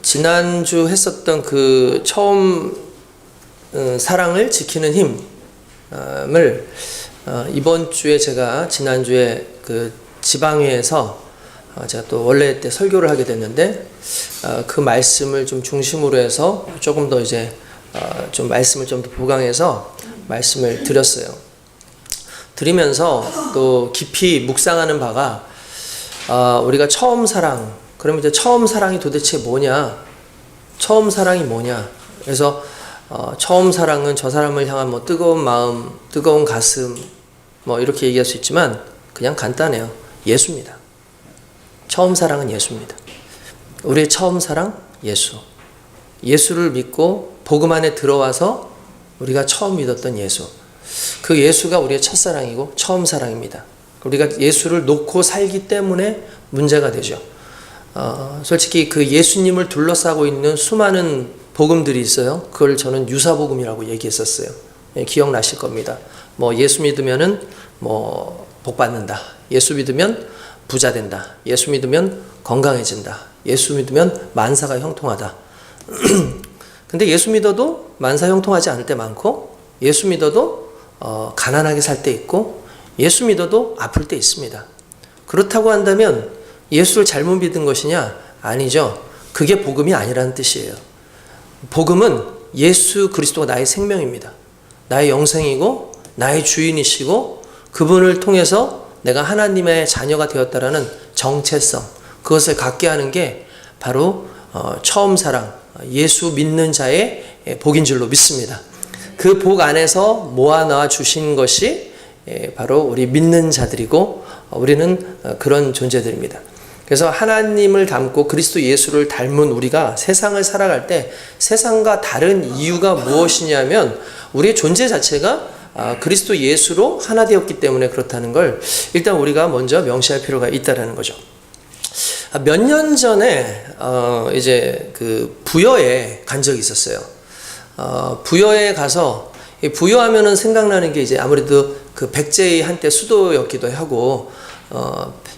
지난주 했었던 그 처음 사랑을 지키는 힘을 이번 주에 제가 지난주에 그 지방회에서 제가 또 원래 때 설교를 하게 됐는데 그 말씀을 좀 중심으로 해서 조금 더 이제 좀 말씀을 좀 더 보강해서 말씀을 드렸어요. 드리면서 또 깊이 묵상하는 바가 우리가 처음 사랑, 그럼 이제 처음 사랑이 도대체 뭐냐? 처음 사랑이 뭐냐? 그래서 처음 사랑은 저 사람을 향한 뭐 뜨거운 마음, 뜨거운 가슴 뭐 이렇게 얘기할 수 있지만 그냥 간단해요. 예수입니다. 처음 사랑은 예수입니다. 우리의 처음 사랑 예수. 예수를 믿고 복음 안에 들어와서 우리가 처음 믿었던 예수. 그 예수가 우리의 첫사랑이고 처음 사랑입니다. 우리가 예수를 놓고 살기 때문에 문제가 되죠. 솔직히 그 예수님을 둘러싸고 있는 수많은 복음들이 있어요. 그걸 저는 유사복음이라고 얘기했었어요. 기억나실 겁니다. 뭐 예수 믿으면은 뭐 복 받는다. 예수 믿으면 부자 된다. 예수 믿으면 건강해진다. 예수 믿으면 만사가 형통하다. 근데 예수 믿어도 만사 형통하지 않을 때 많고, 예수 믿어도 가난하게 살 때 있고, 예수 믿어도 아플 때 있습니다. 그렇다고 한다면 예수를 잘못 믿은 것이냐? 아니죠. 그게 복음이 아니라는 뜻이에요. 복음은 예수 그리스도가 나의 생명입니다. 나의 영생이고 나의 주인이시고 그분을 통해서 내가 하나님의 자녀가 되었다라는 정체성, 그것을 갖게 하는 게 바로 처음 사랑, 예수 믿는 자의 복인 줄로 믿습니다. 그 복 안에서 모아넣어 주신 것이 바로 우리 믿는 자들이고 우리는 그런 존재들입니다. 그래서 하나님을 닮고 그리스도 예수를 닮은 우리가 세상을 살아갈 때 세상과 다른 이유가 무엇이냐면 우리의 존재 자체가 그리스도 예수로 하나 되었기 때문에 그렇다는 걸 일단 우리가 먼저 명시할 필요가 있다는 거죠. 몇 년 전에 이제 그 부여에 간 적이 있었어요. 부여에 가서 부여하면은 생각나는 게 이제 아무래도 그 백제의 한때 수도였기도 하고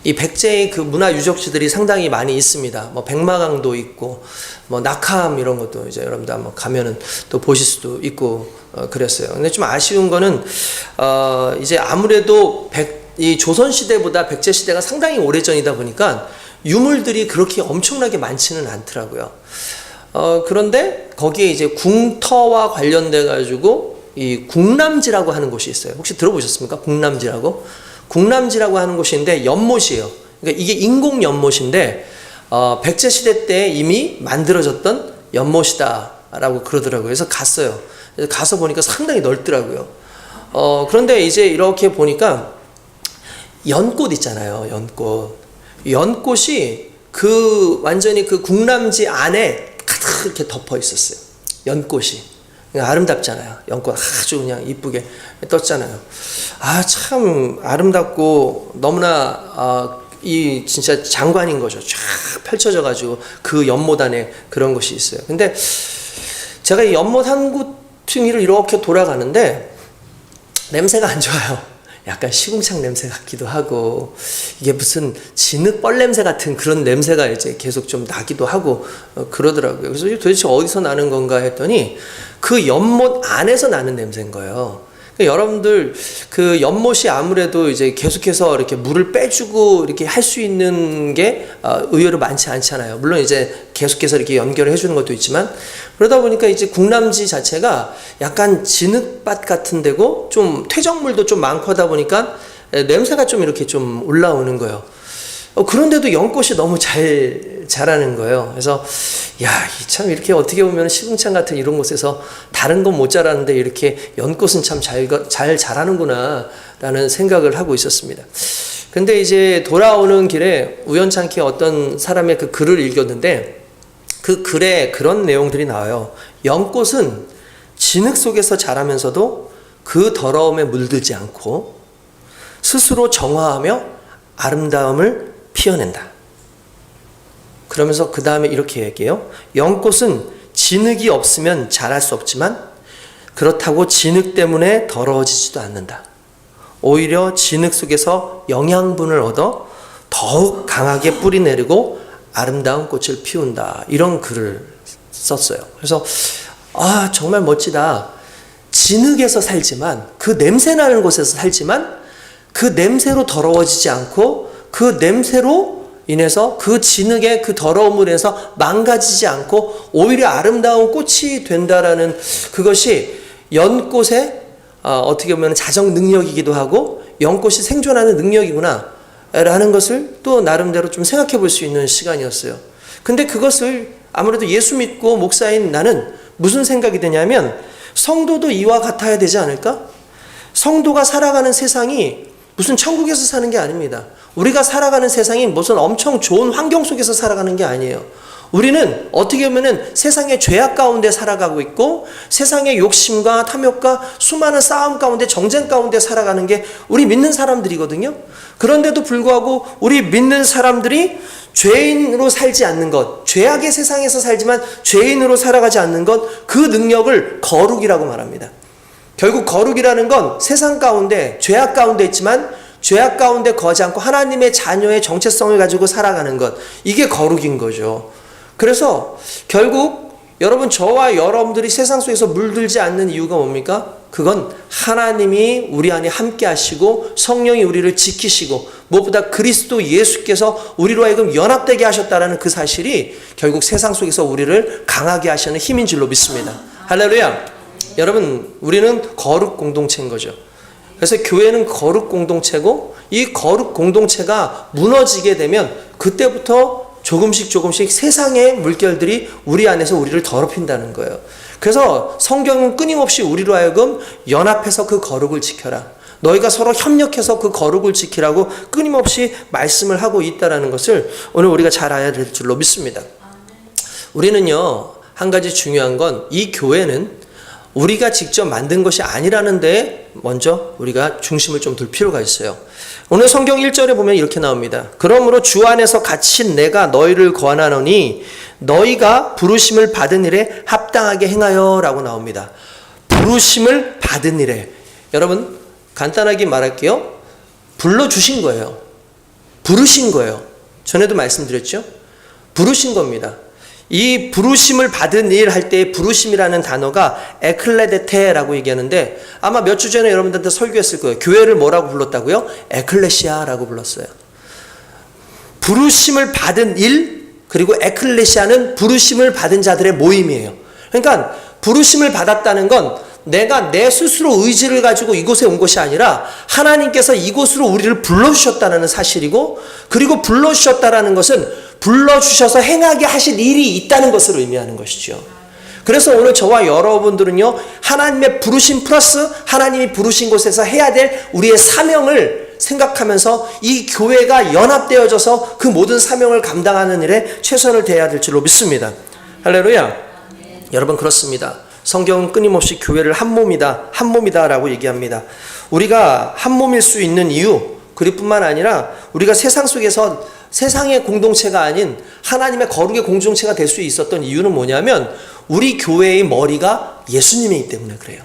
이 백제의 그 문화 유적지들이 상당히 많이 있습니다. 뭐 백마강도 있고 뭐 낙함 이런 것도 이제 여러분들 한번 가면은 또 보실 수도 있고 그랬어요. 근데 좀 아쉬운 거는 이제 아무래도 이 조선 시대보다 백제 시대가 상당히 오래전이다 보니까 유물들이 그렇게 엄청나게 많지는 않더라고요. 그런데 거기에 이제 궁터와 관련돼 가지고 이 궁남지라고 하는 곳이 있어요. 혹시 들어보셨습니까? 궁남지라고? 궁남지라고 하는 곳인데 연못이에요. 그러니까 이게 인공 연못인데 백제 시대 때 이미 만들어졌던 연못이다라고 그러더라고요. 그래서 갔어요. 그래서 가서 보니까 상당히 넓더라고요. 그런데 이제 이렇게 보니까 연꽃 있잖아요. 연꽃이 그 완전히 그 궁남지 안에 가득 이렇게 덮어 있었어요. 연꽃이. 아름답잖아요. 연꽃 아주 그냥 이쁘게 떴잖아요. 참 아름답고 너무나 이 진짜 장관인 거죠. 쫙 펼쳐져 가지고 그 연못 안에 그런 것이 있어요. 근데 제가 이 연못 한 구퉁이를 이렇게 돌아가는데 냄새가 안 좋아요. 약간 시궁창 냄새 같기도 하고 이게 무슨 진흙벌 냄새 같은 그런 냄새가 이제 계속 좀 나기도 하고 그러더라고요. 그래서 도대체 어디서 나는 건가 했더니 그 연못 안에서 나는 냄새인 거예요. 그러니까 여러분들 그 연못이 아무래도 이제 계속해서 이렇게 물을 빼주고 이렇게 할 수 있는 게 의외로 많지 않잖아요. 물론 이제 계속해서 이렇게 연결을 해주는 것도 있지만 그러다 보니까 이제 궁남지 자체가 약간 진흙밭 같은 데고 좀 퇴적물도 좀 많고 하다 보니까 냄새가 좀 이렇게 좀 올라오는 거예요. 그런데도 연꽃이 너무 잘 자라는 거예요. 그래서 참 이렇게 어떻게 보면 시궁창 같은 이런 곳에서 다른 건 못 자라는데 이렇게 연꽃은 참 잘 자라는구나 라는 생각을 하고 있었습니다. 근데 이제 돌아오는 길에 우연찮게 어떤 사람의 그 글을 읽었는데 그 글에 그런 내용들이 나와요. 연꽃은 진흙 속에서 자라면서도 그 더러움에 물들지 않고 스스로 정화하며 아름다움을 피어낸다. 그러면서 그 다음에 이렇게 얘기해요. 연꽃은 진흙이 없으면 자랄 수 없지만 그렇다고 진흙 때문에 더러워지지도 않는다. 오히려 진흙 속에서 영양분을 얻어 더욱 강하게 뿌리내리고 아름다운 꽃을 피운다. 이런 글을 썼어요. 그래서 정말 멋지다. 진흙에서 살지만, 그 냄새나는 곳에서 살지만 그 냄새로 더러워지지 않고 그 냄새로 인해서 그 진흙의 그 더러움으로 인해서 망가지지 않고 오히려 아름다운 꽃이 된다라는, 그것이 연꽃의 어떻게 보면 자정 능력이기도 하고 연꽃이 생존하는 능력이구나 라는 것을 또 나름대로 좀 생각해 볼 수 있는 시간이었어요. 근데 그것을 아무래도 예수 믿고 목사인 나는 무슨 생각이 드냐면, 성도도 이와 같아야 되지 않을까? 성도가 살아가는 세상이 무슨 천국에서 사는 게 아닙니다. 우리가 살아가는 세상이 무슨 엄청 좋은 환경 속에서 살아가는 게 아니에요. 우리는 어떻게 보면은 세상의 죄악 가운데 살아가고 있고, 세상의 욕심과 탐욕과 수많은 싸움 가운데, 정쟁 가운데 살아가는 게 우리 믿는 사람들이거든요. 그런데도 불구하고 우리 믿는 사람들이 죄인으로 살지 않는 것, 죄악의 세상에서 살지만 죄인으로 살아가지 않는 것, 그 능력을 거룩이라고 말합니다. 결국 거룩이라는 건 세상 가운데, 죄악 가운데 있지만 죄악 가운데 거하지 않고 하나님의 자녀의 정체성을 가지고 살아가는 것, 이게 거룩인 거죠. 그래서 결국 여러분, 저와 여러분들이 세상 속에서 물들지 않는 이유가 뭡니까? 그건 하나님이 우리 안에 함께 하시고 성령이 우리를 지키시고 무엇보다 그리스도 예수께서 우리로 하여금 연합되게 하셨다라는 그 사실이 결국 세상 속에서 우리를 강하게 하시는 힘인 줄로 믿습니다. 할렐루야. 여러분, 우리는 거룩 공동체인 거죠. 그래서 교회는 거룩 공동체고, 이 거룩 공동체가 무너지게 되면 그때부터 조금씩 세상의 물결들이 우리 안에서 우리를 더럽힌다는 거예요. 그래서 성경은 끊임없이 우리로 하여금 연합해서 그 거룩을 지켜라, 너희가 서로 협력해서 그 거룩을 지키라고 끊임없이 말씀을 하고 있다는 것을 오늘 우리가 잘 알아야 될 줄로 믿습니다. 우리는요, 한 가지 중요한 건, 이 교회는 우리가 직접 만든 것이 아니라는 데 먼저 우리가 중심을 좀 둘 필요가 있어요. 오늘 성경 1절에 보면 이렇게 나옵니다. 그러므로 주 안에서 갇힌 내가 너희를 권하노니 너희가 부르심을 받은 일에 합당하게 행하여 라고 나옵니다. 부르심을 받은 일에. 여러분, 간단하게 말할게요. 불러주신 거예요. 부르신 거예요. 전에도 말씀드렸죠? 부르신 겁니다. 이 부르심을 받은 일 할 때 부르심이라는 단어가 에클레데테라고 얘기하는데, 아마 몇 주 전에 여러분들한테 설교했을 거예요. 교회를 뭐라고 불렀다고요? 에클레시아라고 불렀어요. 부르심을 받은 일, 그리고 에클레시아는 부르심을 받은 자들의 모임이에요. 그러니까 부르심을 받았다는 건 내가 내 스스로 의지를 가지고 이곳에 온 것이 아니라 하나님께서 이곳으로 우리를 불러주셨다는 사실이고, 그리고 불러주셨다는 것은 불러주셔서 행하게 하실 일이 있다는 것을 의미하는 것이죠. 그래서 오늘 저와 여러분들은요, 하나님의 부르심 플러스 하나님이 부르신 곳에서 해야 될 우리의 사명을 생각하면서 이 교회가 연합되어져서 그 모든 사명을 감당하는 일에 최선을 다해야 될 줄로 믿습니다. 할렐루야. 여러분, 그렇습니다. 성경은 끊임없이 교회를 한 몸이다 라고 얘기합니다. 우리가 한 몸일 수 있는 이유, 그뿐만 아니라 우리가 세상 속에서 세상의 공동체가 아닌 하나님의 거룩의 공동체가 될 수 있었던 이유는 뭐냐면, 우리 교회의 머리가 예수님이기 때문에 그래요.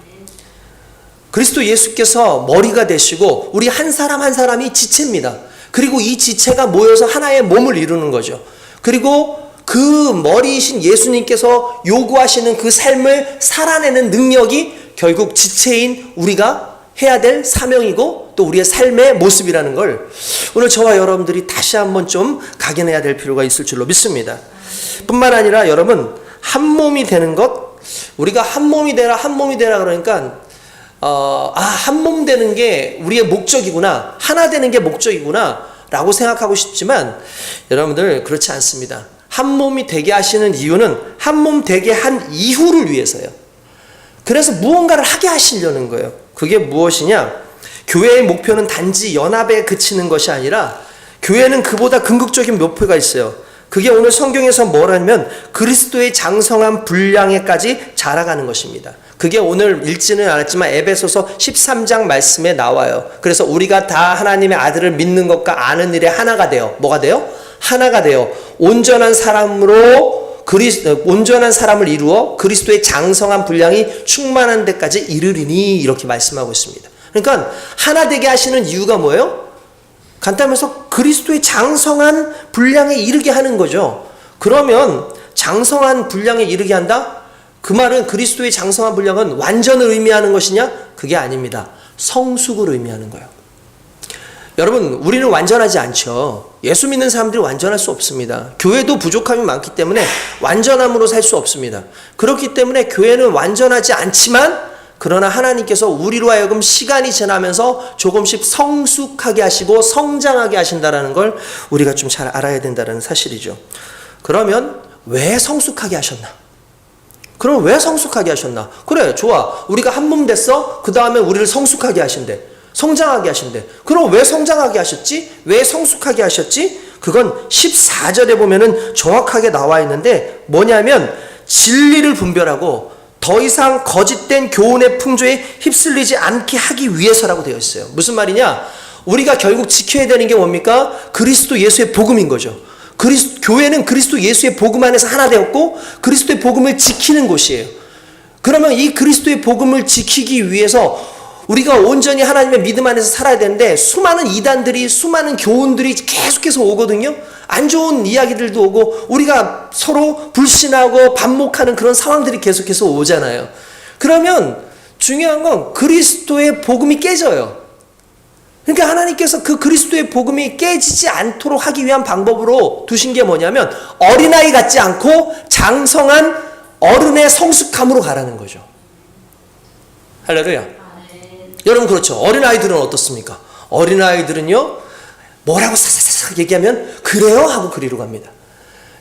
그리스도 예수께서 머리가 되시고 우리 한 사람 한 사람이 지체입니다. 그리고 이 지체가 모여서 하나의 몸을 이루는 거죠. 그리고 그 머리이신 예수님께서 요구하시는 그 삶을 살아내는 능력이 결국 지체인 우리가 해야 될 사명이고 또 우리의 삶의 모습이라는 걸 오늘 저와 여러분들이 다시 한번 좀 각인해야 될 필요가 있을 줄로 믿습니다. 뿐만 아니라 여러분, 한 몸이 되는 것, 우리가 한 몸이 되라 그러니까 한 몸 되는 게 우리의 목적이구나, 하나 되는 게 목적이구나 라고 생각하고 싶지만 여러분들, 그렇지 않습니다. 한 몸이 되게 하시는 이유는 한 몸 되게 한 이후를 위해서요. 그래서 무언가를 하게 하시려는 거예요. 그게 무엇이냐? 교회의 목표는 단지 연합에 그치는 것이 아니라 교회는 그보다 궁극적인 목표가 있어요. 그게 오늘 성경에서 뭐라면 그리스도의 장성한 분량에까지 자라가는 것입니다. 그게 오늘 읽지는 않았지만 에베소서 13장 말씀에 나와요. 그래서 우리가 다 하나님의 아들을 믿는 것과 아는 일에 하나가 되어, 뭐가 돼요? 하나가 되어 온전한 사람을 이루어 그리스도의 장성한 분량이 충만한 데까지 이르리니, 이렇게 말씀하고 있습니다. 그러니까 하나 되게 하시는 이유가 뭐예요? 간단해서 그리스도의 장성한 분량에 이르게 하는 거죠. 그러면 장성한 분량에 이르게 한다? 그 말은 그리스도의 장성한 분량은 완전을 의미하는 것이냐? 그게 아닙니다. 성숙을 의미하는 거예요. 여러분, 우리는 완전하지 않죠. 예수 믿는 사람들이 완전할 수 없습니다. 교회도 부족함이 많기 때문에 완전함으로 살 수 없습니다. 그렇기 때문에 교회는 완전하지 않지만 그러나 하나님께서 우리로 하여금 시간이 지나면서 조금씩 성숙하게 하시고 성장하게 하신다는 걸 우리가 좀 잘 알아야 된다는 사실이죠. 그러면 왜 성숙하게 하셨나? 그럼 왜 성숙하게 하셨나? 그래, 좋아. 우리가 한 몸 됐어? 그 다음에 우리를 성숙하게 하신대. 성장하게 하신대. 그럼 왜 성장하게 하셨지? 왜 성숙하게 하셨지? 그건 14절에 보면은 정확하게 나와 있는데 뭐냐면 진리를 분별하고 더 이상 거짓된 교훈의 풍조에 휩쓸리지 않게 하기 위해서라고 되어 있어요. 무슨 말이냐? 우리가 결국 지켜야 되는 게 뭡니까? 그리스도 예수의 복음인 거죠. 교회는 그리스도 예수의 복음 안에서 하나 되었고 그리스도의 복음을 지키는 곳이에요. 그러면 이 그리스도의 복음을 지키기 위해서 우리가 온전히 하나님의 믿음 안에서 살아야 되는데 수많은 이단들이 수많은 교훈들이 계속해서 오거든요. 안 좋은 이야기들도 오고 우리가 서로 불신하고 반목하는 그런 상황들이 계속해서 오잖아요. 그러면 중요한 건 그리스도의 복음이 깨져요. 그러니까 하나님께서 그 그리스도의 복음이 깨지지 않도록 하기 위한 방법으로 두신 게 뭐냐면 어린아이 같지 않고 장성한 어른의 성숙함으로 가라는 거죠. 할렐루야. 여러분 그렇죠. 어린아이들은 어떻습니까? 어린아이들은요 뭐라고 사사사삭 얘기하면 그래요? 하고 그리로 갑니다.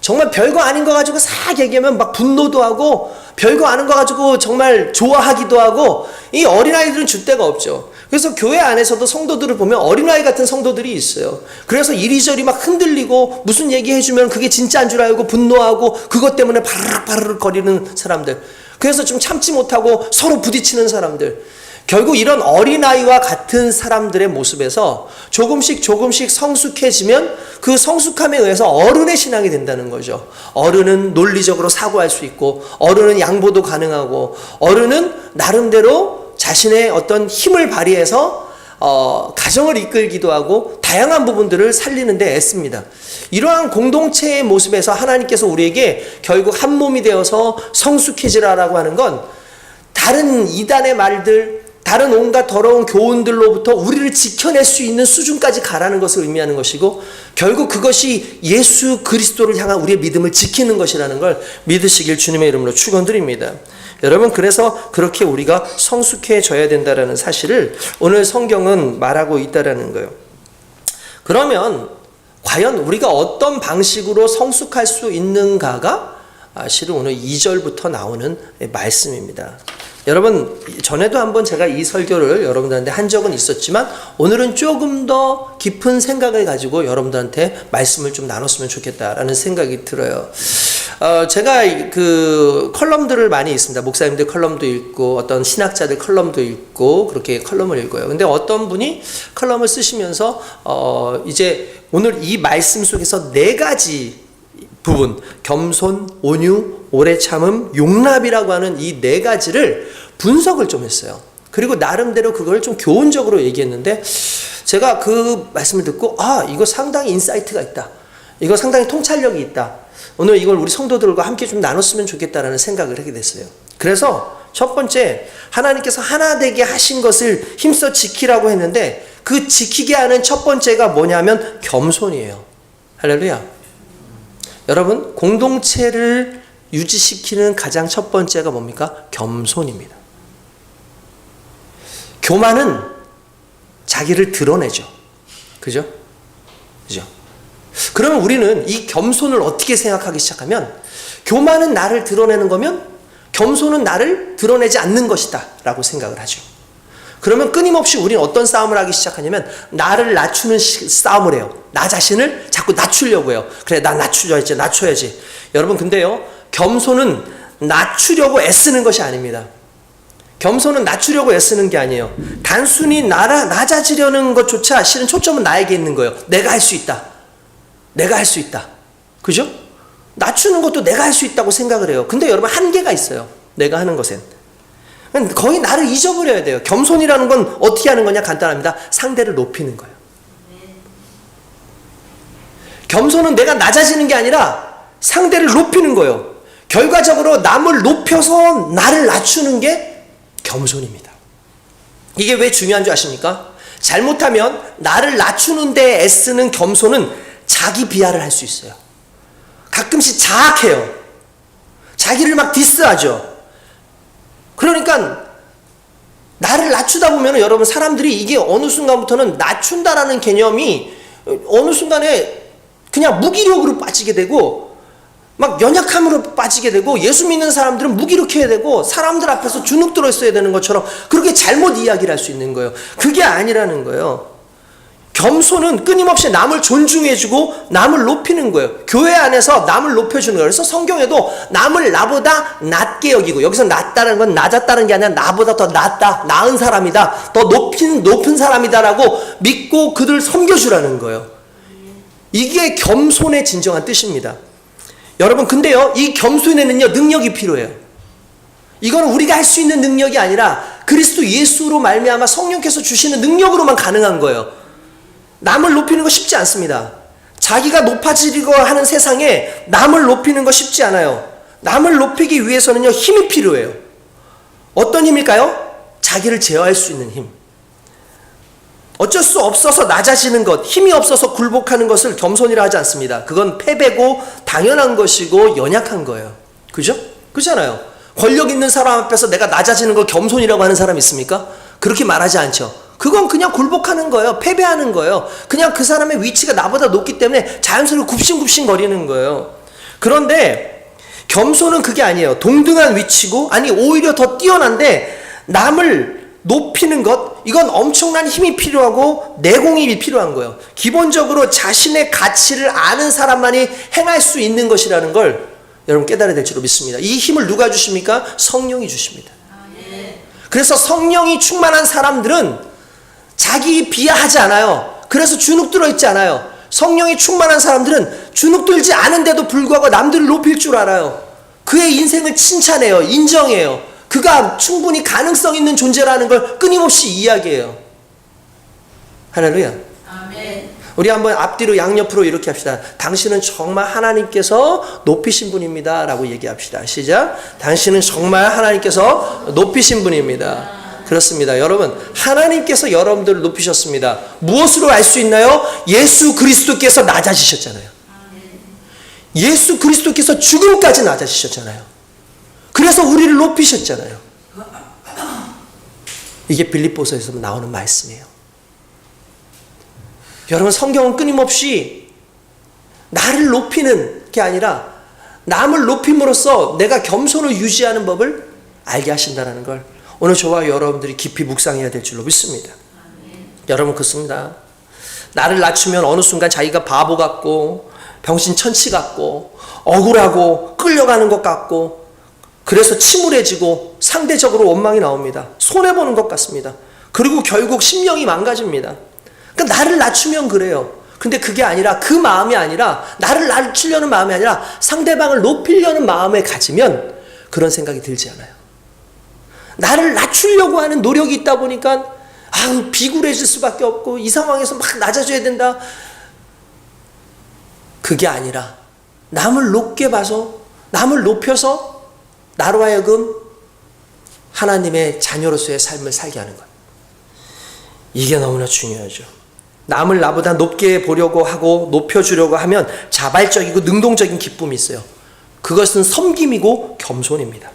정말 별거 아닌 거 가지고 싹 얘기하면 막 분노도 하고 별거 아닌 거 가지고 정말 좋아하기도 하고 이 어린아이들은 줏대가 없죠. 그래서 교회 안에서도 성도들을 보면 어린아이 같은 성도들이 있어요. 그래서 이리저리 막 흔들리고 무슨 얘기해주면 그게 진짜인 줄 알고 분노하고 그것 때문에 바르륵 거리는 사람들. 그래서 좀 참지 못하고 서로 부딪히는 사람들. 결국 이런 어린아이와 같은 사람들의 모습에서 조금씩 성숙해지면 그 성숙함에 의해서 어른의 신앙이 된다는 거죠. 어른은 논리적으로 사고할 수 있고 어른은 양보도 가능하고 어른은 나름대로 자신의 어떤 힘을 발휘해서 가정을 이끌기도 하고 다양한 부분들을 살리는 데 애씁니다. 이러한 공동체의 모습에서 하나님께서 우리에게 결국 한 몸이 되어서 성숙해지라라고 하는 건 다른 이단의 말들 다른 온갖 더러운 교훈들로부터 우리를 지켜낼 수 있는 수준까지 가라는 것을 의미하는 것이고 결국 그것이 예수 그리스도를 향한 우리의 믿음을 지키는 것이라는 걸 믿으시길 주님의 이름으로 축원드립니다. 여러분 그래서 그렇게 우리가 성숙해져야 된다는 사실을 오늘 성경은 말하고 있다는 거예요. 그러면 과연 우리가 어떤 방식으로 성숙할 수 있는가가 실은 오늘 2절부터 나오는 말씀입니다. 여러분 전에도 한번 제가 이 설교를 여러분들한테 한 적은 있었지만 오늘은 조금 더 깊은 생각을 가지고 여러분들한테 말씀을 좀 나눴으면 좋겠다라는 생각이 들어요. 제가 그 컬럼들을 많이 읽습니다. 목사님들 컬럼도 읽고 어떤 신학자들 컬럼도 읽고 그렇게 컬럼을 읽어요. 근데 어떤 분이 컬럼을 쓰시면서 이제 오늘 이 말씀 속에서 4가지 부분, 겸손, 온유, 오래 참음, 용납이라고 하는 이 4가지를 분석을 좀 했어요. 그리고 나름대로 그걸 좀 교훈적으로 얘기했는데 제가 그 말씀을 듣고 이거 상당히 인사이트가 있다. 이거 상당히 통찰력이 있다. 오늘 이걸 우리 성도들과 함께 좀 나눴으면 좋겠다라는 생각을 하게 됐어요. 그래서 첫 번째 하나님께서 하나 되게 하신 것을 힘써 지키라고 했는데 그 지키게 하는 첫 번째가 뭐냐면 겸손이에요. 할렐루야. 여러분 공동체를 유지시키는 가장 첫 번째가 뭡니까? 겸손입니다. 교만은 자기를 드러내죠. 그죠? 그죠? 그러면 우리는 이 겸손을 어떻게 생각하기 시작하면 교만은 나를 드러내는 거면 겸손은 나를 드러내지 않는 것이다 라고 생각을 하죠. 그러면 끊임없이 우리는 어떤 싸움을 하기 시작하냐면 나를 낮추는 싸움을 해요. 나 자신을 자꾸 낮추려고 해요. 그래 나 낮춰야지. 여러분 근데요 겸손은 낮추려고 애쓰는 것이 아닙니다. 겸손은 낮추려고 애쓰는 게 아니에요. 단순히 낮아지려는 것조차 실은 초점은 나에게 있는 거예요. 내가 할 수 있다. 내가 할 수 있다. 그죠? 낮추는 것도 내가 할 수 있다고 생각을 해요. 근데 여러분 한계가 있어요. 내가 하는 것엔. 거의 나를 잊어버려야 돼요. 겸손이라는 건 어떻게 하는 거냐? 간단합니다. 상대를 높이는 거예요. 겸손은 내가 낮아지는 게 아니라 상대를 높이는 거예요. 결과적으로 남을 높여서 나를 낮추는 게 겸손입니다. 이게 왜 중요한 줄 아십니까? 잘못하면 나를 낮추는 데 애쓰는 겸손은 자기 비하를 할 수 있어요. 가끔씩 자학해요. 자기를 막 디스하죠. 그러니까 나를 낮추다 보면 여러분, 사람들이 이게 어느 순간부터는 낮춘다라는 개념이 어느 순간에 그냥 무기력으로 빠지게 되고 막 연약함으로 빠지게 되고, 예수 믿는 사람들은 무기력해야 되고 사람들 앞에서 주눅 들어 있어야 되는 것처럼 그렇게 잘못 이야기를 할 수 있는 거예요. 그게 아니라는 거예요. 겸손은 끊임없이 남을 존중해주고 남을 높이는 거예요. 교회 안에서 남을 높여주는 거예요. 그래서 성경에도 남을 나보다 낮게 여기고, 여기서 낮다는 건 낮았다는 게 아니라 나보다 더 낫다, 나은 사람이다, 더 높은 사람이다라고 믿고 그들 섬겨주라는 거예요. 이게 겸손의 진정한 뜻입니다. 여러분, 근데요, 이 겸손에는요, 능력이 필요해요. 이거는 우리가 할 수 있는 능력이 아니라 그리스도 예수로 말미암아 성령께서 주시는 능력으로만 가능한 거예요. 남을 높이는 거 쉽지 않습니다. 자기가 높아지려고 하는 세상에 남을 높이는 거 쉽지 않아요. 남을 높이기 위해서는요, 힘이 필요해요. 어떤 힘일까요? 자기를 제어할 수 있는 힘. 어쩔 수 없어서 낮아지는 것, 힘이 없어서 굴복하는 것을 겸손이라 하지 않습니다. 그건 패배고 당연한 것이고 연약한 거예요. 그죠? 그렇잖아요. 권력 있는 사람 앞에서 내가 낮아지는 걸 겸손이라고 하는 사람 있습니까? 그렇게 말하지 않죠. 그건 그냥 굴복하는 거예요. 패배하는 거예요. 그냥 그 사람의 위치가 나보다 높기 때문에 자연스럽게 굽신굽신 거리는 거예요. 그런데 겸손은 그게 아니에요. 동등한 위치고, 아니 오히려 더 뛰어난데 남을 높이는 것, 이건 엄청난 힘이 필요하고 내공이 필요한 거예요. 기본적으로 자신의 가치를 아는 사람만이 행할 수 있는 것이라는 걸 여러분 깨달아야 될 줄로 믿습니다. 이 힘을 누가 주십니까? 성령이 주십니다. 그래서 성령이 충만한 사람들은 자기 비하하지 않아요. 그래서 주눅 들어 있지 않아요. 성령이 충만한 사람들은 주눅 들지 않은데도 불구하고 남들을 높일 줄 알아요. 그의 인생을 칭찬해요. 인정해요. 그가 충분히 가능성 있는 존재라는 걸 끊임없이 이야기해요. 할렐루야. 아멘. 우리 한번 앞뒤로 양옆으로 이렇게 합시다. 당신은 정말 하나님께서 높이신 분입니다 라고 얘기합시다. 시작. 당신은 정말 하나님께서 높이신 분입니다. 그렇습니다. 여러분, 하나님께서 여러분들을 높이셨습니다. 무엇으로 알 수 있나요? 예수 그리스도께서 낮아지셨잖아요. 예수 그리스도께서 죽음까지 낮아지셨잖아요. 그래서 우리를 높이셨잖아요. 이게 빌립보서에서 나오는 말씀이에요. 여러분, 성경은 끊임없이 나를 높이는 게 아니라 남을 높임으로써 내가 겸손을 유지하는 법을 알게 하신다는 걸 오늘 저와 여러분들이 깊이 묵상해야 될 줄로 믿습니다. 여러분, 그렇습니다. 나를 낮추면 어느 순간 자기가 바보 같고 병신천치 같고 억울하고 끌려가는 것 같고, 그래서 침울해지고 상대적으로 원망이 나옵니다. 손해보는 것 같습니다. 그리고 결국 심령이 망가집니다. 그러니까 나를 낮추면 그래요. 근데 그게 아니라, 그 마음이 아니라, 나를 낮추려는 마음이 아니라 상대방을 높이려는 마음을 가지면 그런 생각이 들지 않아요. 나를 낮추려고 하는 노력이 있다 보니까 비굴해질 수밖에 없고 이 상황에서 막 낮아져야 된다. 그게 아니라 남을 높게 봐서, 남을 높여서 나로 하여금 하나님의 자녀로서의 삶을 살게 하는 것. 이게 너무나 중요하죠. 남을 나보다 높게 보려고 하고 높여주려고 하면 자발적이고 능동적인 기쁨이 있어요. 그것은 섬김이고 겸손입니다.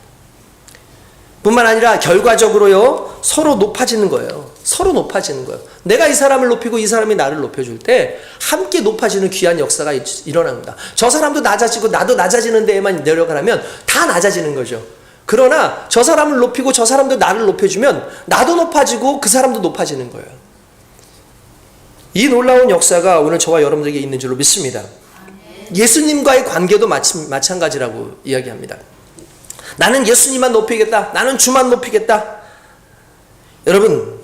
뿐만 아니라 결과적으로요, 서로 높아지는 거예요. 서로 높아지는 거예요. 내가 이 사람을 높이고 이 사람이 나를 높여줄 때 함께 높아지는 귀한 역사가 일어납니다. 저 사람도 낮아지고 나도 낮아지는 데에만 노력을 하면 다 낮아지는 거죠. 그러나 저 사람을 높이고 저 사람도 나를 높여주면 나도 높아지고 그 사람도 높아지는 거예요. 이 놀라운 역사가 오늘 저와 여러분들에게 있는 줄로 믿습니다. 예수님과의 관계도 마찬가지라고 이야기합니다. 나는 예수님만 높이겠다. 나는 주만 높이겠다. 여러분,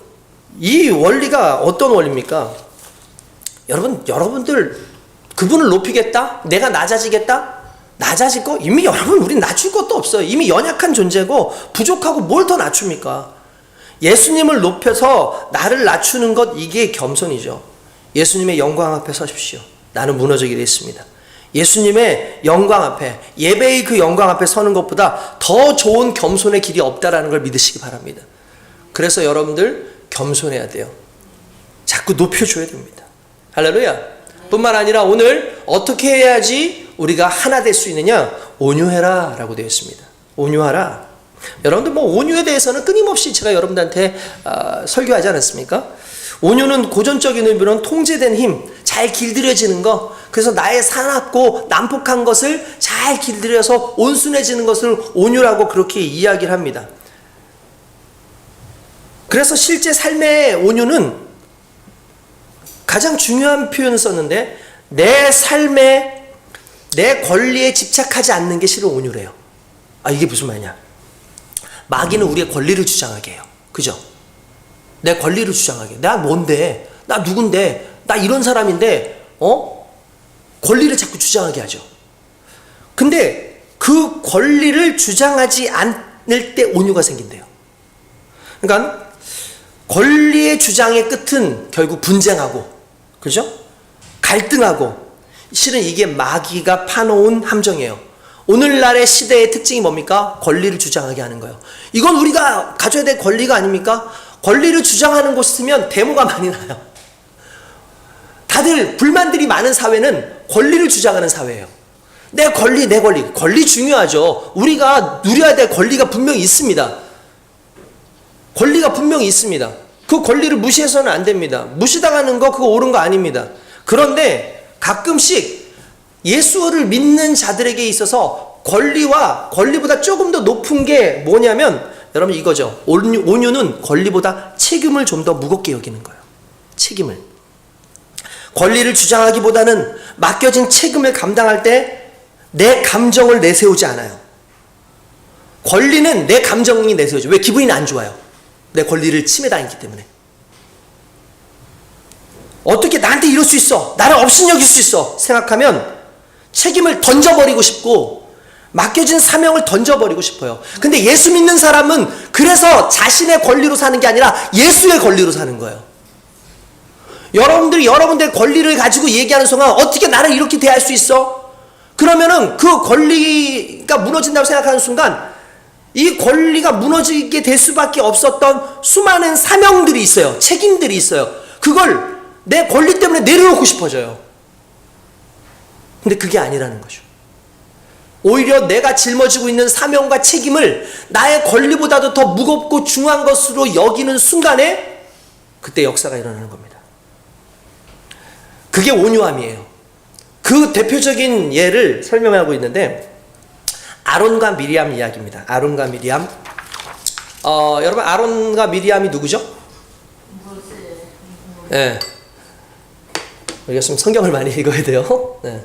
이 원리가 어떤 원리입니까? 여러분들 그분을 높이겠다? 내가 낮아지겠다? 낮아질 거? 이미 여러분, 우린 낮출 것도 없어요. 이미 연약한 존재고 부족하고 뭘 더 낮춥니까? 예수님을 높여서 나를 낮추는 것, 이게 겸손이죠. 예수님의 영광 앞에 서십시오. 나는 무너지게 됐습니다. 예수님의 영광 앞에, 예배의 그 영광 앞에 서는 것보다 더 좋은 겸손의 길이 없다라는 걸 믿으시기 바랍니다. 그래서 여러분들 겸손해야 돼요. 자꾸 높여줘야 됩니다. 할렐루야. 뿐만 아니라 오늘 어떻게 해야지 우리가 하나 될 수 있느냐? 온유해라 라고 되어 있습니다. 온유하라. 여러분들 뭐 온유에 대해서는 끊임없이 제가 여러분들한테 설교하지 않았습니까? 온유는 고전적인 의미로는 통제된 힘, 잘 길들여지는 거, 그래서 나의 사납고 난폭한 것을 잘 길들여서 온순해지는 것을 온유라고 그렇게 이야기를 합니다. 그래서 실제 삶의 온유는 가장 중요한 표현을 썼는데, 내 삶에 내 권리에 집착하지 않는 게 실은 온유래요. 이게 무슨 말이냐? 마귀는 우리의 권리를 주장하게 해요. 그죠? 내 권리를 주장하게. 나 뭔데? 나 누군데? 나 이런 사람인데, 권리를 자꾸 주장하게 하죠. 근데 그 권리를 주장하지 않을 때 온유가 생긴대요. 그러니까 권리의 주장의 끝은 결국 분쟁하고, 그죠? 갈등하고, 실은 이게 마귀가 파놓은 함정이에요. 오늘날의 시대의 특징이 뭡니까? 권리를 주장하게 하는 거예요. 이건 우리가 가져야 될 권리가 아닙니까? 권리를 주장하는 곳 있으면 데모가 많이 나요. 다들 불만들이 많은 사회는 권리를 주장하는 사회예요. 내 권리, 내 권리. 권리 중요하죠. 우리가 누려야 될 권리가 분명히 있습니다. 권리가 분명히 있습니다. 그 권리를 무시해서는 안 됩니다. 무시당하는 거 그거 옳은 거 아닙니다. 그런데 가끔씩 예수를 믿는 자들에게 있어서 권리보다 조금 더 높은 게 뭐냐면, 여러분 이거죠. 온유는 권리보다 책임을 좀 더 무겁게 여기는 거예요. 책임을. 권리를 주장하기보다는 맡겨진 책임을 감당할 때 내 감정을 내세우지 않아요. 권리는 내 감정이 내세우죠. 왜? 기분이 안 좋아요. 내 권리를 침해당했기 때문에. 어떻게 나한테 이럴 수 있어? 나를 업신여길 수 있어? 생각하면 책임을 던져버리고 싶고 맡겨진 사명을 던져버리고 싶어요. 근데 예수 믿는 사람은 그래서 자신의 권리로 사는 게 아니라 예수의 권리로 사는 거예요. 여러분들이 여러분들의 권리를 가지고 얘기하는 순간 어떻게 나를 이렇게 대할 수 있어? 그러면은 그 권리가 무너진다고 생각하는 순간 이 권리가 무너지게 될 수밖에 없었던 수많은 사명들이 있어요. 책임들이 있어요. 그걸 내 권리 때문에 내려놓고 싶어져요. 근데 그게 아니라는 거죠. 오히려 내가 짊어지고 있는 사명과 책임을 나의 권리보다도 더 무겁고 중요한 것으로 여기는 순간에 그때 역사가 일어나는 겁니다. 그게 온유함이에요. 그 대표적인 예를 설명하고 있는데, 아론과 미리암 이야기입니다. 아론과 미리암. 여러분 아론과 미리암이 누구죠? 네. 우리가 좀 성경을 많이 읽어야 돼요. 네.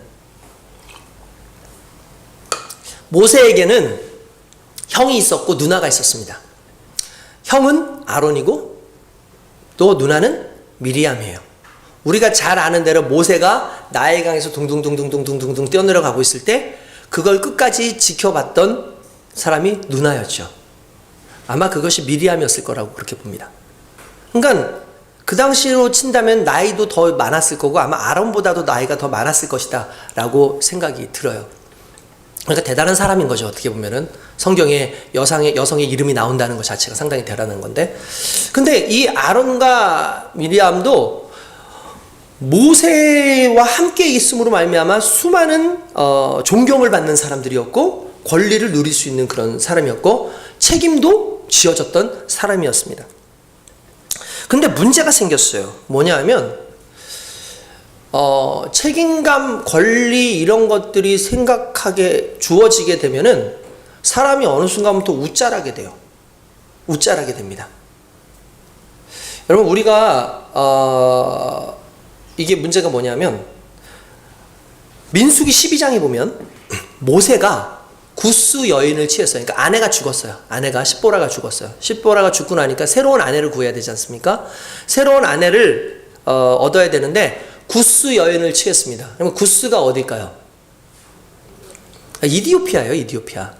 모세에게는 형이 있었고 누나가 있었습니다. 형은 아론이고 또 누나는 미리암이에요. 우리가 잘 아는 대로 모세가 나일강에서 둥둥둥둥둥둥둥 뛰어내려가고 있을 때 그걸 끝까지 지켜봤던 사람이 누나였죠. 아마 그것이 미리암이었을 거라고 그렇게 봅니다. 그러니까 그 당시로 친다면 나이도 더 많았을 거고 아마 아론보다도 나이가 더 많았을 것이다 라고 생각이 들어요. 그러니까 대단한 사람인 거죠. 어떻게 보면은 성경에 여성의 이름이 나온다는 것 자체가 상당히 대단한 건데, 근데 이 아론과 미리암도 모세와 함께 있음으로 말미암아 수많은 존경을 받는 사람들이었고 권리를 누릴 수 있는 그런 사람이었고 책임도 지어졌던 사람이었습니다. 근데 문제가 생겼어요. 뭐냐 하면 책임감, 권리 이런 것들이 생각하게 주어지게 되면은 사람이 어느 순간부터 웃자라게 돼요. 웃자라게 됩니다. 여러분 우리가 이게 문제가 뭐냐면 민수기 12장에 보면 모세가 구스 여인을 취했어요. 그러니까 아내가 죽었어요. 아내가 십보라가 죽었어요. 십보라가 죽고 나니까 새로운 아내를 구해야 되지 않습니까? 새로운 아내를 얻어야 되는데 구스 여인을 취했습니다. 그러면 구스가 어딜까요? 이디오피아예요. 이디오피아.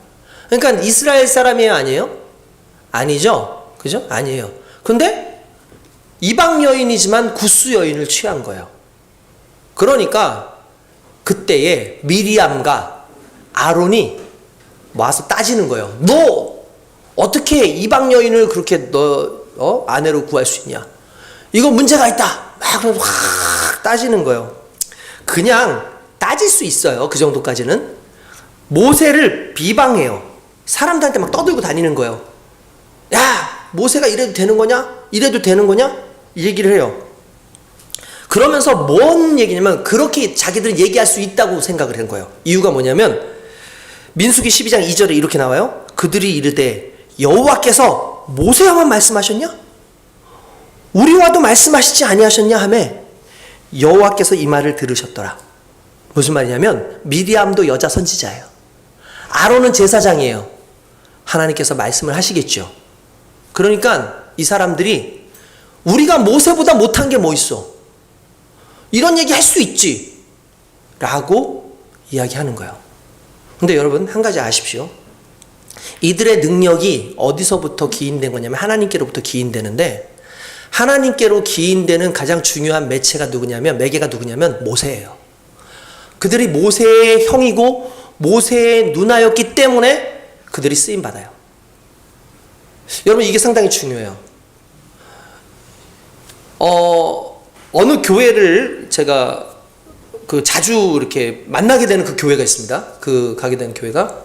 그러니까 이스라엘 사람이에요? 아니에요? 아니죠? 그죠? 아니에요. 근데 이방 여인이지만 구스 여인을 취한 거예요. 그러니까 그때에 미리암과 아론이 와서 따지는 거예요. 너 어떻게 이방 여인을 그렇게 너 아내로 구할 수 있냐? 이거 문제가 있다. 막 확 따지는 거예요. 그냥 따질 수 있어요. 그 정도까지는. 모세를 비방해요. 사람들한테 막 떠들고 다니는 거예요. 야, 모세가 이래도 되는 거냐? 이래도 되는 거냐? 이 얘기를 해요. 그러면서 뭔 얘기냐면 그렇게 자기들은 얘기할 수 있다고 생각을 한 거예요. 이유가 뭐냐면 민수기 12장 2절에 이렇게 나와요. 그들이 이르되 여호와께서 모세와만 말씀하셨냐? 우리와도 말씀하시지 아니하셨냐 하매 여호와께서 이 말을 들으셨더라. 무슨 말이냐면 미리암도 여자 선지자예요. 아론은 제사장이에요. 하나님께서 말씀을 하시겠죠. 그러니까 이 사람들이 우리가 모세보다 못한 게 뭐 있어? 이런 얘기 할 수 있지 라고 이야기하는 거예요. 근데 여러분 한 가지 아십시오. 이들의 능력이 어디서부터 기인된 거냐면 하나님께로부터 기인되는데 하나님께로 기인되는 가장 중요한 매체가 누구냐면 매개가 누구냐면 모세예요. 그들이 모세의 형이고 모세의 누나였기 때문에 그들이 쓰임받아요. 여러분 이게 상당히 중요해요. 어느 교회를 제가 자주 이렇게 만나게 되는 그 교회가 있습니다. 가게 되는 교회가.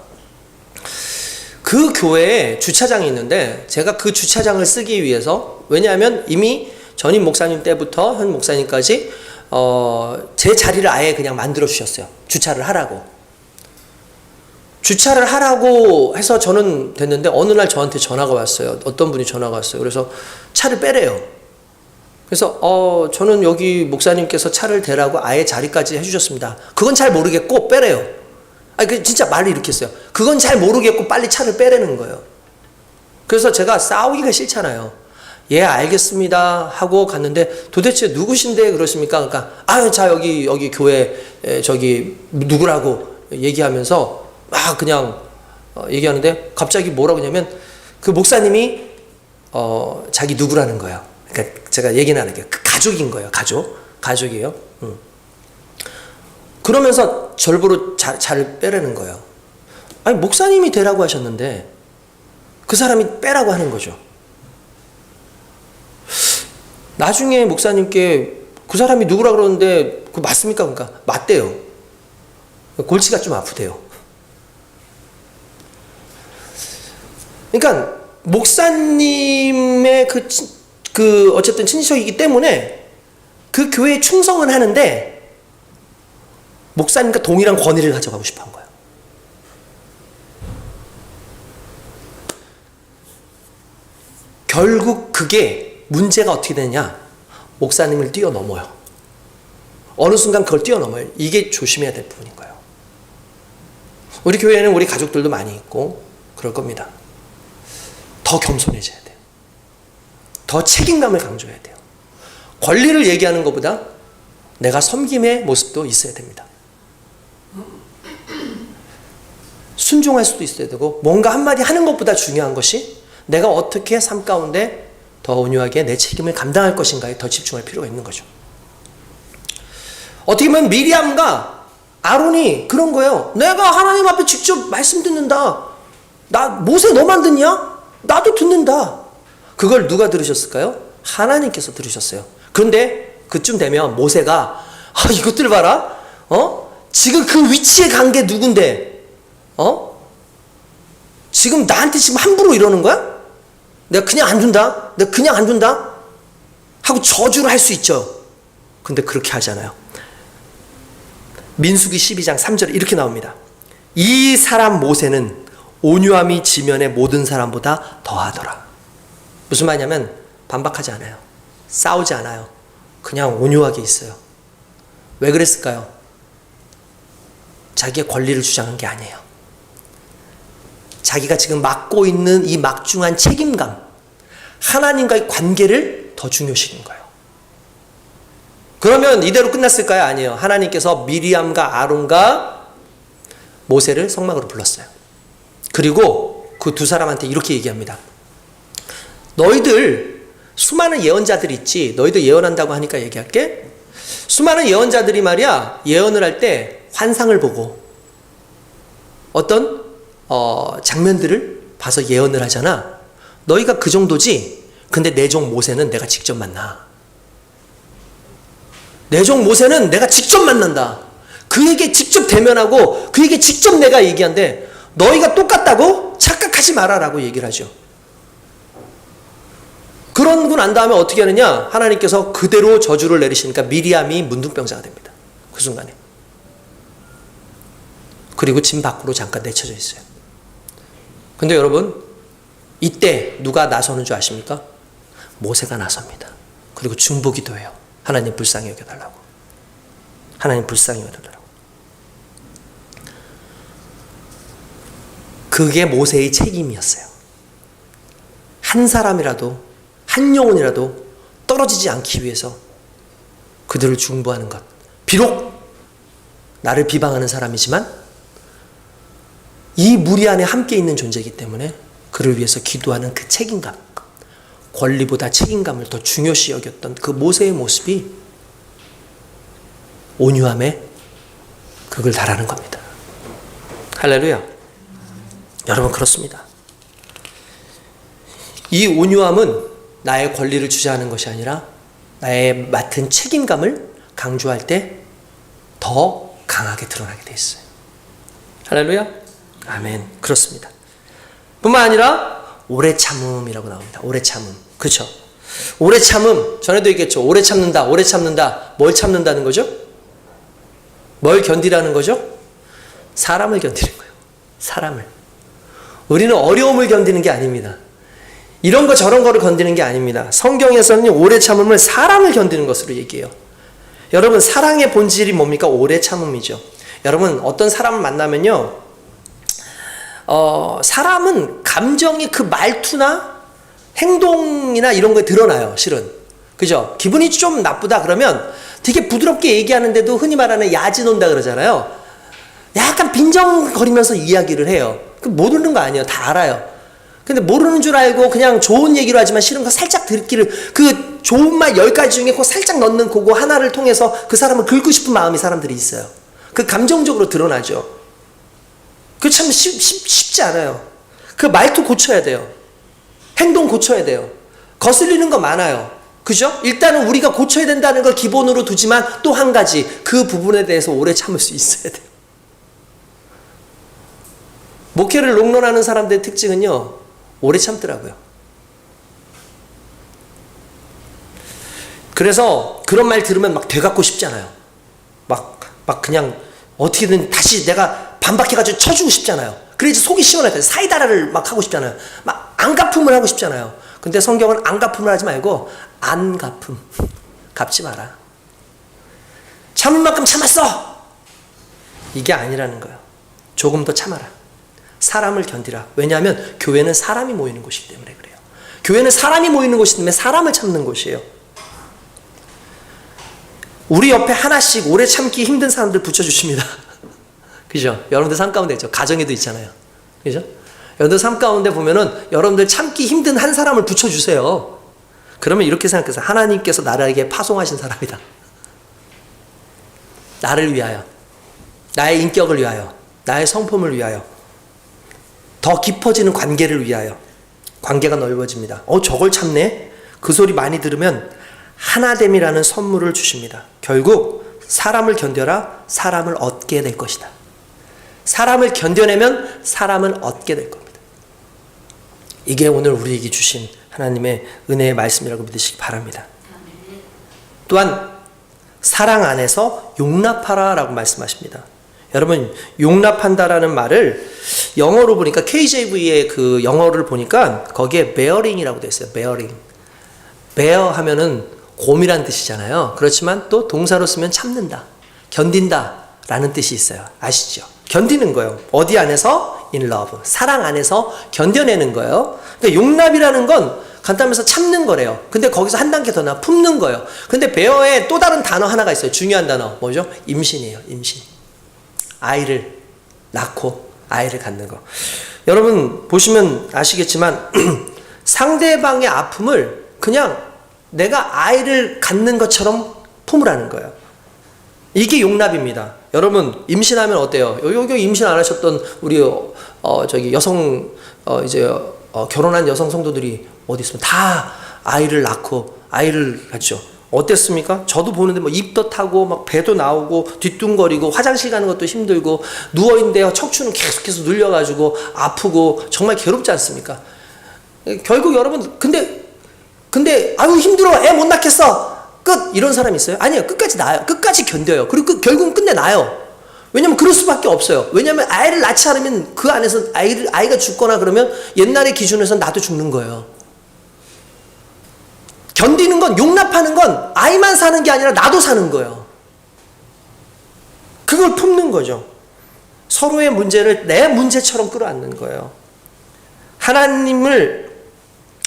그 교회에 주차장이 있는데 제가 그 주차장을 쓰기 위해서 왜냐하면 이미 전임 목사님 때부터 현 목사님까지 제 자리를 아예 그냥 만들어 주셨어요. 주차를 하라고. 주차를 하라고 해서 저는 됐는데 어느 날 저한테 전화가 왔어요. 어떤 분이 전화가 왔어요. 그래서 차를 빼래요. 그래서 저는 여기 목사님께서 차를 대라고 아예 자리까지 해주셨습니다. 그건 잘 모르겠고 빼래요. 아니 진짜 말을 이렇게 했어요. 그건 잘 모르겠고 빨리 차를 빼라는 거예요. 그래서 제가 싸우기가 싫잖아요. 예 알겠습니다 하고 갔는데 도대체 누구신데 그러십니까? 그러니까 자 여기 교회 저기 누구라고 얘기하면서 막 그냥 얘기하는데 갑자기 뭐라고 하냐면 그 목사님이 자기 누구라는 거예요. 그러니까 제가 얘기는 안 할게요. 가족인 거예요. 가족이에요. 그러면서 절부로 잘 빼라는 거예요. 아니 목사님이 되라고 하셨는데 그 사람이 빼라고 하는 거죠. 나중에 목사님께 그 사람이 누구라 그러는데 그거 맞습니까? 그러니까 맞대요. 골치가 좀 아프대요. 그러니까 목사님의 어쨌든 친척이기 때문에 그 교회에 충성은 하는데 목사님과 동일한 권위를 가져가고 싶어 한 거예요. 결국 그게 문제가 어떻게 되냐? 목사님을 뛰어넘어요. 어느 순간 그걸 뛰어넘어요. 이게 조심해야 될 부분인 거예요. 우리 교회에는 우리 가족들도 많이 있고 그럴 겁니다. 더 겸손해져야 돼요. 더 책임감을 강조해야 돼요. 권리를 얘기하는 것보다 내가 섬김의 모습도 있어야 됩니다. 순종할 수도 있어야 되고 뭔가 한마디 하는 것보다 중요한 것이 내가 어떻게 삶 가운데 더 온유하게 내 책임을 감당할 것인가에 더 집중할 필요가 있는 거죠. 어떻게 보면 미리암과 아론이 그런 거예요. 내가 하나님 앞에 직접 말씀 듣는다. 모세 너만 듣냐? 나도 듣는다. 그걸 누가 들으셨을까요? 하나님께서 들으셨어요. 그런데 그쯤 되면 모세가 이것들 봐라. 지금 그 위치에 간 게 누군데? 지금 나한테 지금 함부로 이러는 거야? 내가 그냥 안 준다? 내가 그냥 안 준다? 하고 저주를 할 수 있죠. 근데 그렇게 하잖아요. 민수기 12장 3절에 이렇게 나옵니다. 이 사람 모세는 온유함이 지면의 모든 사람보다 더하더라. 무슨 말이냐면 반박하지 않아요. 싸우지 않아요. 그냥 온유하게 있어요. 왜 그랬을까요? 자기의 권리를 주장한 게 아니에요. 자기가 지금 맡고 있는 이 막중한 책임감, 하나님과의 관계를 더 중요시하는 거예요. 그러면 이대로 끝났을까요? 아니에요. 하나님께서 미리암과 아론과 모세를 성막으로 불렀어요. 그리고 그 두 사람한테 이렇게 얘기합니다. 너희들 수많은 예언자들 있지. 너희들 예언한다고 하니까 얘기할게. 수많은 예언자들이 말이야 예언을 할 때 환상을 보고 어떤 장면들을 봐서 예언을 하잖아. 너희가 그 정도지. 근데 내 종 모세는 내가 직접 만나. 내 종 모세는 내가 직접 만난다. 그에게 직접 대면하고 그에게 직접 내가 얘기한데 너희가 똑같다고? 착각하지 마라 라고 얘기를 하죠. 그러고 난 다음에 어떻게 하느냐? 하나님께서 그대로 저주를 내리시니까 미리암이 문둥병자가 됩니다. 그 순간에. 그리고 진 밖으로 잠깐 내쳐져 있어요. 근데 여러분, 이때 누가 나서는 줄 아십니까? 모세가 나섭니다. 그리고 중보기도 해요. 하나님 불쌍히 여겨달라고. 하나님 불쌍히 여겨달라고. 그게 모세의 책임이었어요. 한 사람이라도, 한 영혼이라도 떨어지지 않기 위해서 그들을 중보하는 것. 비록 나를 비방하는 사람이지만 이 무리 안에 함께 있는 존재이기 때문에 그를 위해서 기도하는 그 책임감, 권리보다 책임감을 더 중요시 여겼던 그 모세의 모습이 온유함에 그걸 달하는 겁니다. 할렐루야. 여러분, 그렇습니다. 이 온유함은 나의 권리를 주장하는 것이 아니라 나의 맡은 책임감을 강조할 때 더 강하게 드러나게 돼 있어요. 할렐루야. 아멘. 그렇습니다. 뿐만 아니라 오래 참음이라고 나옵니다. 오래 참음. 그렇죠? 오래 참음. 전에도 얘기했죠. 오래 참는다. 오래 참는다. 뭘 참는다는 거죠? 뭘 견디라는 거죠? 사람을 견디는 거예요. 사람을. 우리는 어려움을 견디는 게 아닙니다. 이런 거 저런 거를 견디는 게 아닙니다. 성경에서는 오래 참음을 사람을 견디는 것으로 얘기해요. 여러분, 사랑의 본질이 뭡니까? 오래 참음이죠. 여러분, 어떤 사람을 만나면요, 사람은 감정이 그 말투나 행동이나 이런 거에 드러나요, 실은. 그죠? 기분이 좀 나쁘다 그러면 되게 부드럽게 얘기하는데도 흔히 말하는 야지논다 그러잖아요. 약간 빈정거리면서 이야기를 해요. 모르는 거 아니에요. 다 알아요. 근데 모르는 줄 알고 그냥 좋은 얘기로 하지만 싫은 거 살짝 듣기를, 그 좋은 말 10가지 중에 그 살짝 넣는 그거 하나를 통해서 그 사람을 긁고 싶은 마음이 사람들이 있어요. 그 감정적으로 드러나죠. 그 참 쉽지 않아요. 그 말투 고쳐야 돼요. 행동 고쳐야 돼요. 거슬리는 거 많아요. 그죠? 일단은 우리가 고쳐야 된다는 걸 기본으로 두지만 또 한 가지, 그 부분에 대해서 오래 참을 수 있어야 돼요. 목회를 롱런하는 사람들의 특징은요, 오래 참더라고요. 그래서 그런 말 들으면 막 되갚고 싶잖아요. 막 그냥 어떻게든 다시 내가 반박해가지고 쳐주고 싶잖아요. 그래야지 속이 시원할 거예요. 사이다라를 막 하고 싶잖아요. 막 안갚음을 하고 싶잖아요. 근데 성경은 안갚음을 하지 말고 안갚음. 갚지 마라. 참을 만큼 참았어. 이게 아니라는 거예요. 조금 더 참아라. 사람을 견디라. 왜냐하면 교회는 사람이 모이는 곳이기 때문에 그래요. 교회는 사람이 모이는 곳이기 때문에 사람을 참는 곳이에요. 우리 옆에 하나씩 오래 참기 힘든 사람들 붙여주십니다. 그죠? 여러분들 삶 가운데 있죠. 가정에도 있잖아요. 그죠? 여러분들 삶 가운데 보면은 여러분들 참기 힘든 한 사람을 붙여주세요. 그러면 이렇게 생각해서 하나님께서 나에게 파송하신 사람이다. 나를 위하여, 나의 인격을 위하여, 나의 성품을 위하여, 더 깊어지는 관계를 위하여. 관계가 넓어집니다. 저걸 참네? 그 소리 많이 들으면 하나됨이라는 선물을 주십니다. 결국 사람을 견뎌라, 사람을 얻게 될 것이다. 사람을 견뎌내면 사람은 얻게 될 겁니다. 이게 오늘 우리에게 주신 하나님의 은혜의 말씀이라고 믿으시기 바랍니다. 또한 사랑 안에서 용납하라 라고 말씀하십니다. 여러분, 용납한다라는 말을 영어로 보니까 KJV의 그 영어를 보니까 거기에 bearing이라고 되어 있어요. bear 하면은 곰이란 뜻이잖아요. 그렇지만 또 동사로 쓰면 참는다, 견딘다 라는 뜻이 있어요. 아시죠? 견디는 거예요. 어디 안에서? in love. 사랑 안에서 견뎌내는 거예요. 그러니까 용납이라는 건 간단해서 참는 거래요. 근데 거기서 한 단계 더 나아 품는 거예요. 근데 bear에 또 다른 단어 하나가 있어요. 중요한 단어. 뭐죠? 임신이에요. 임신. 아이를 낳고 아이를 갖는 거. 여러분 보시면 아시겠지만 상대방의 아픔을 그냥 내가 아이를 갖는 것처럼 품으라는 거예요. 이게 용납입니다. 여러분 임신하면 어때요? 여기 임신 안 하셨던 우리 저기 여성 결혼한 여성 성도들이 어디 있으면 다 아이를 낳고 아이를 갖죠. 어땠습니까? 저도 보는데 뭐 입도 타고 막 배도 나오고 뒤뚱거리고 화장실 가는 것도 힘들고 누워있는데요 척추는 계속해서 눌려가지고 아프고 정말 괴롭지 않습니까? 결국 여러분 근데 아유 힘들어 애 못 낳겠어 끝 이런 사람 있어요? 아니에요. 끝까지 낳아요. 끝까지 견뎌요. 그리고 결국은 끝내 낳아요. 왜냐면 그럴 수밖에 없어요. 왜냐면 아이를 낳지 않으면 그 안에서 아이가 죽거나 그러면 옛날의 기준에서 나도 죽는 거예요. 견디는 건 용납하는 건 아이만 사는 게 아니라 나도 사는 거예요. 그걸 품는 거죠. 서로의 문제를 내 문제처럼 끌어안는 거예요.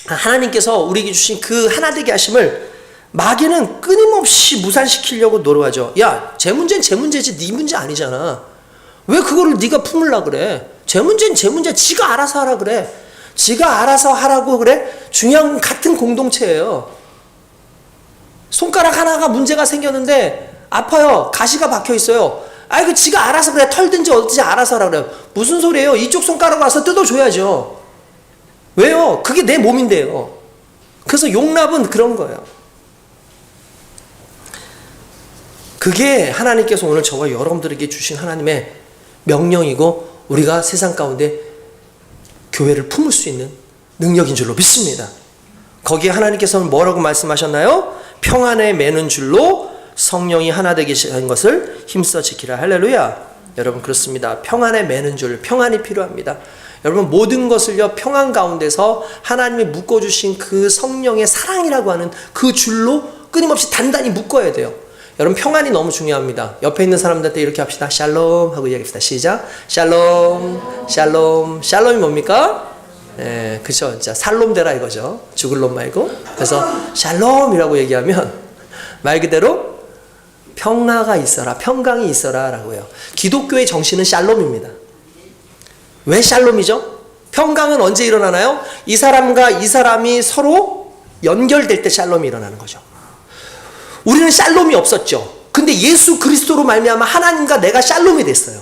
하나님께서 우리에게 주신 그 하나되게 하심을 마귀는 끊임없이 무산시키려고 노력하죠. 야, 제 문제는 제 문제지 네 문제 아니잖아. 왜 그거를 네가 품으려고 그래? 제 문제는 제 문제 지가 알아서 하라 그래. 지가 알아서 하라고 그래? 중요한 건 같은 공동체예요. 손가락 하나가 문제가 생겼는데 아파요. 가시가 박혀 있어요. 아이고 지가 알아서 그래. 털든지 어든지 알아서 하라 그래요. 무슨 소리예요? 이쪽 손가락 와서 뜯어줘야죠. 왜요? 그게 내 몸인데요. 그래서 용납은 그런 거예요. 그게 하나님께서 오늘 저와 여러분들에게 주신 하나님의 명령이고 우리가 세상 가운데 교회를 품을 수 있는 능력인 줄로 믿습니다. 거기에 하나님께서는 뭐라고 말씀하셨나요? 평안에 매는 줄로 성령이 하나 되게 하신 것을 힘써 지키라. 할렐루야. 여러분 그렇습니다. 평안에 매는 줄, 평안이 필요합니다. 여러분 모든 것을요 평안 가운데서 하나님이 묶어주신 그 성령의 사랑이라고 하는 그 줄로 끊임없이 단단히 묶어야 돼요. 여러분 평안이 너무 중요합니다. 옆에 있는 사람들한테 이렇게 합시다. 샬롬 하고 이야기합시다. 시작. 샬롬, 샬롬. 샬롬이 뭡니까? 예, 그쵸. 진짜 살롬 되라 이거죠. 죽을 놈 말고. 그래서 샬롬이라고 얘기하면 말 그대로 평화가 있어라, 평강이 있어라 라고 해요. 기독교의 정신은 샬롬입니다. 왜 샬롬이죠? 평강은 언제 일어나나요? 이 사람과 이 사람이 서로 연결될 때 샬롬이 일어나는 거죠. 우리는 샬롬이 없었죠. 근데 예수 그리스도로 말미암아 하나님과 내가 샬롬이 됐어요.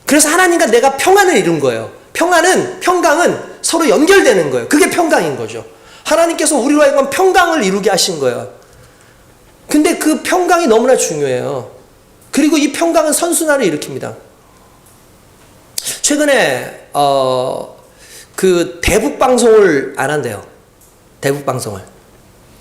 그래서 하나님과 내가 평안을 이룬 거예요. 평강은 서로 연결되는 거예요. 그게 평강인 거죠. 하나님께서 우리로 하여금 평강을 이루게 하신 거예요. 근데 그 평강이 너무나 중요해요. 그리고 이 평강은 선순환을 일으킵니다. 최근에 그 대북 방송을 안 한대요. 대북 방송을.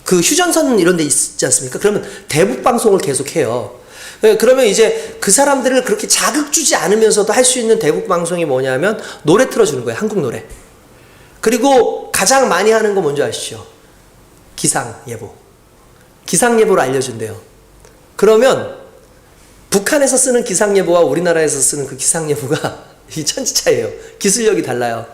그 휴전선 이런 데 있지 않습니까? 그러면 대북 방송을 계속 해요. 그러면 이제 그 사람들을 그렇게 자극 주지 않으면서도 할 수 있는 대북 방송이 뭐냐면 노래 틀어주는 거예요. 한국 노래. 그리고 가장 많이 하는 거 뭔지 아시죠? 기상예보. 기상예보를 알려준대요. 그러면 북한에서 쓰는 기상예보와 우리나라에서 쓰는 그 기상예보가 이 천지차이에요. 기술력이 달라요.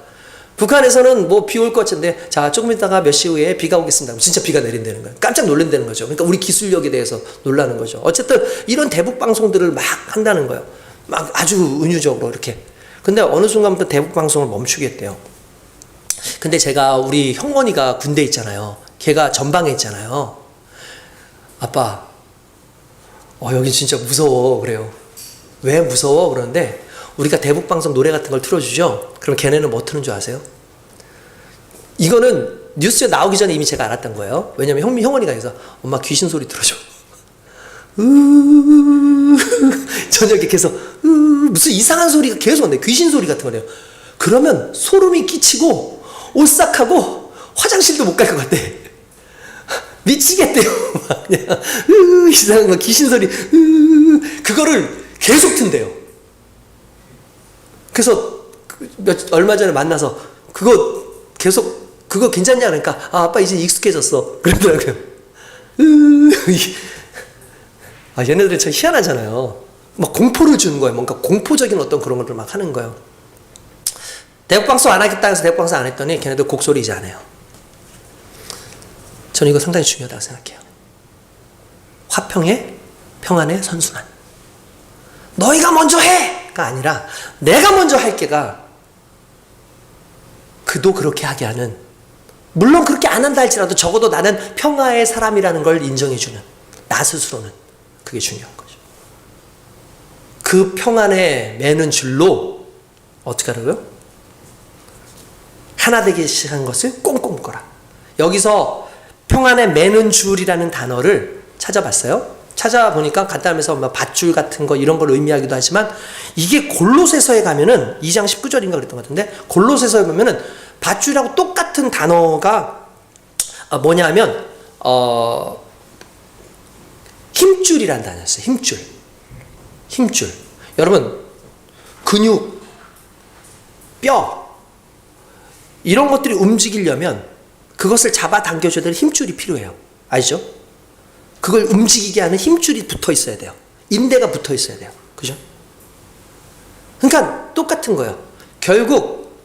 북한에서는 뭐 비 올 것 같은데 자 조금 있다가 몇 시 후에 비가 오겠습니다. 진짜 비가 내린다는 거예요. 깜짝 놀란다는 거죠. 그러니까 우리 기술력에 대해서 놀라는 거죠. 어쨌든 이런 대북 방송들을 막 한다는 거예요. 막 아주 은유적으로 이렇게. 근데 어느 순간부터 대북 방송을 멈추겠대요. 근데 제가 우리 형원이가 군대 있잖아요. 걔가 전방에 있잖아요. 아빠 여기 진짜 무서워 그래요. 왜 무서워? 그러는데 우리가 대북방송 노래 같은 걸 틀어주죠. 그럼 걔네는 뭐 트는 줄 아세요? 이거는 뉴스에 나오기 전에 이미 제가 알았던 거예요. 왜냐면 형원이가 해서 엄마 귀신 소리 들어줘. 저녁에 계속 무슨 이상한 소리가 계속 나요. 귀신 소리 같은 거래요. 그러면 소름이 끼치고 오싹하고 화장실도 못 갈 것 같대. 미치겠대요. 그냥 이상한 거 귀신 소리 그거를 계속 튼대요. 그래서 얼마 전에 만나서 그거 괜찮냐 그러니까 아빠 이제 익숙해졌어 그러더라고요. 얘네들은 참 희한하잖아요. 막 공포를 주는 거예요. 뭔가 공포적인 어떤 그런 것들 막 하는 거예요. 대북방송 안 하겠다 해서 대북방송 안 했더니 걔네들 곡소리 이제 안 해요. 저는 이거 상당히 중요하다고 생각해요. 화평의 평안의 선순환. 너희가 먼저 해가 아니라 내가 먼저 할게가 그도 그렇게 하게 하는, 물론 그렇게 안 한다 할지라도 적어도 나는 평화의 사람이라는 걸 인정해주는 나 스스로는 그게 중요한 거죠. 그 평안에 매는 줄로 어떻게 하라고요? 하나 되기 시작한 것을 꽁꽁 묶어라. 여기서 평안에 매는 줄이라는 단어를 찾아봤어요. 찾아보니까 간단하면서 밧줄 같은 거 이런 걸 의미하기도 하지만 이게 골로새서에 가면은 2장 19절인가 그랬던 것 같은데 골로새서에 보면은 밧줄하고 똑같은 단어가 뭐냐면 힘줄이라는 단어였어요. 힘줄. 여러분 근육, 뼈 이런 것들이 움직이려면 그것을 잡아당겨줘야 될 힘줄이 필요해요. 아시죠? 그걸 움직이게 하는 힘줄이 붙어 있어야 돼요. 인대가 붙어 있어야 돼요. 그죠? 그러니까 똑같은 거예요. 결국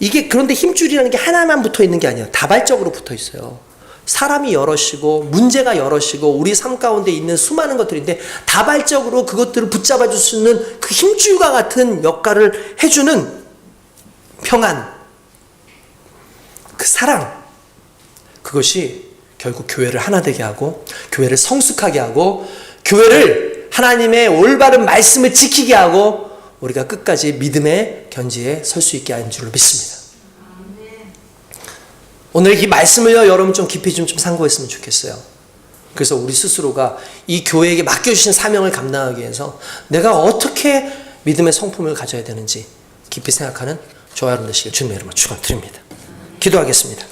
이게 그런데 힘줄이라는 게 하나만 붙어 있는 게 아니에요. 다발적으로 붙어 있어요. 사람이 여럿이고 문제가 여럿이고 우리 삶 가운데 있는 수많은 것들인데 다발적으로 그것들을 붙잡아 줄 수 있는 그 힘줄과 같은 역할을 해주는 평안, 그 사랑, 그것이 결국 교회를 하나 되게 하고 교회를 성숙하게 하고 교회를 하나님의 올바른 말씀을 지키게 하고 우리가 끝까지 믿음의 견지에 설 수 있게 하는 줄로 믿습니다. 오늘 이 말씀을요 여러분 좀 깊이 좀 상고했으면 좋겠어요. 그래서 우리 스스로가 이 교회에게 맡겨주신 사명을 감당하기 위해서 내가 어떻게 믿음의 성품을 가져야 되는지 깊이 생각하는 저와 여러분 되시길 주님의 이름으로 축원드립니다. 기도하겠습니다.